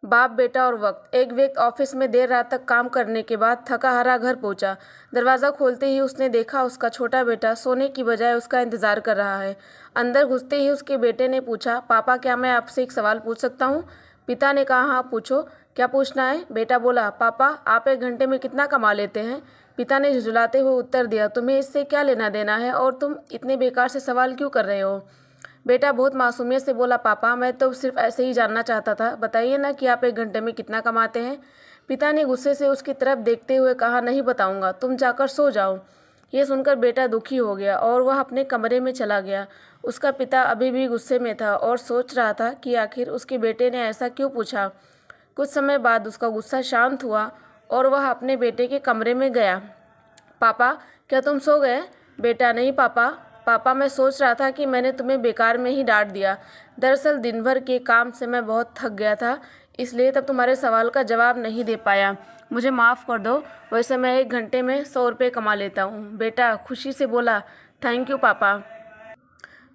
बाप बेटा और वक्त। एक व्यक्ति ऑफिस में देर रात तक काम करने के बाद थका हारा घर पहुंचा। दरवाज़ा खोलते ही उसने देखा उसका छोटा बेटा सोने की बजाय उसका इंतज़ार कर रहा है। अंदर घुसते ही उसके बेटे ने पूछा, पापा क्या मैं आपसे एक सवाल पूछ सकता हूँ? पिता ने कहा, हाँ पूछो, क्या पूछना है? बेटा बोला, पापा आप 1 घंटे में कितना कमा लेते हैं? पिता ने झुंझलाते हुए उत्तर दिया, तुम्हें इससे क्या लेना देना है और तुम इतने बेकार से सवाल क्यों कर रहे हो? बेटा बहुत मासूमियत से बोला, पापा मैं तो सिर्फ ऐसे ही जानना चाहता था, बताइए ना कि आप 1 घंटे में कितना कमाते हैं? पिता ने गुस्से से उसकी तरफ देखते हुए कहा, नहीं बताऊंगा, तुम जाकर सो जाओ। ये सुनकर बेटा दुखी हो गया और वह अपने कमरे में चला गया। उसका पिता अभी भी गुस्से में था और सोच रहा था कि आखिर उसके बेटे ने ऐसा क्यों पूछा। कुछ समय बाद उसका गुस्सा शांत हुआ और वह अपने बेटे के कमरे में गया। पापा क्या तुम सो गए? बेटा, नहीं पापा। पापा मैं सोच रहा था कि मैंने तुम्हें बेकार में ही डांट दिया। दरअसल दिन भर के काम से मैं बहुत थक गया था, इसलिए तब तुम्हारे सवाल का जवाब नहीं दे पाया। मुझे माफ़ कर दो, वैसे मैं 1 घंटे में 100 रुपये कमा लेता हूँ। बेटा खुशी से बोला, थैंक यू पापा।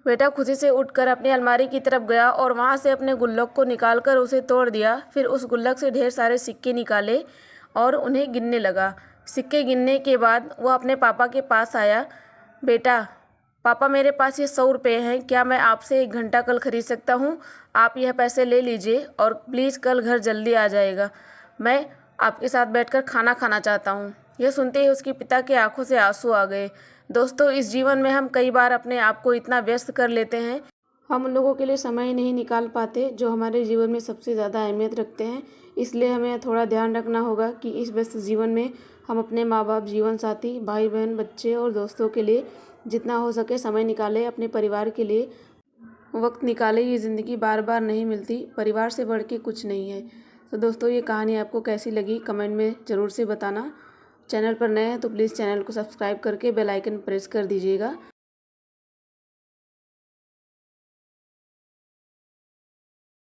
बेटा खुशी से उठकर अपनी अलमारी की तरफ गया और वहाँ से अपने गुल्लक को निकालकर उसे तोड़ दिया। फिर उस गुल्लक से ढेर सारे सिक्के निकाले और उन्हें गिनने लगा। सिक्के गिनने के बाद वह अपने पापा के पास आया। बेटा, पापा मेरे पास ये 100 रुपये हैं, क्या मैं आपसे 1 घंटा कल खरीद सकता हूँ? आप यह पैसे ले लीजिए और प्लीज़ कल घर जल्दी आ जाएगा। मैं आपके साथ बैठकर खाना खाना चाहता हूँ। यह सुनते ही उसके पिता की आंखों से आंसू आ गए। दोस्तों, इस जीवन में हम कई बार अपने आप को इतना व्यस्त कर लेते हैं, हम उन लोगों के लिए समय नहीं निकाल पाते जो हमारे जीवन में सबसे ज़्यादा अहमियत रखते हैं। इसलिए हमें थोड़ा ध्यान रखना होगा कि इस व्यस्त जीवन में हम अपने माँ बाप, जीवन साथी, भाई बहन, बच्चे और दोस्तों के लिए जितना हो सके समय निकालें। अपने परिवार के लिए वक्त निकालें। ये ज़िंदगी बार बार नहीं मिलती, परिवार से बढ़ के कुछ नहीं है। तो दोस्तों, ये कहानी आपको कैसी लगी कमेंट में ज़रूर से बताना। चैनल पर नए हैं तो प्लीज़ चैनल को सब्सक्राइब करके बेल आइकन प्रेस कर दीजिएगा।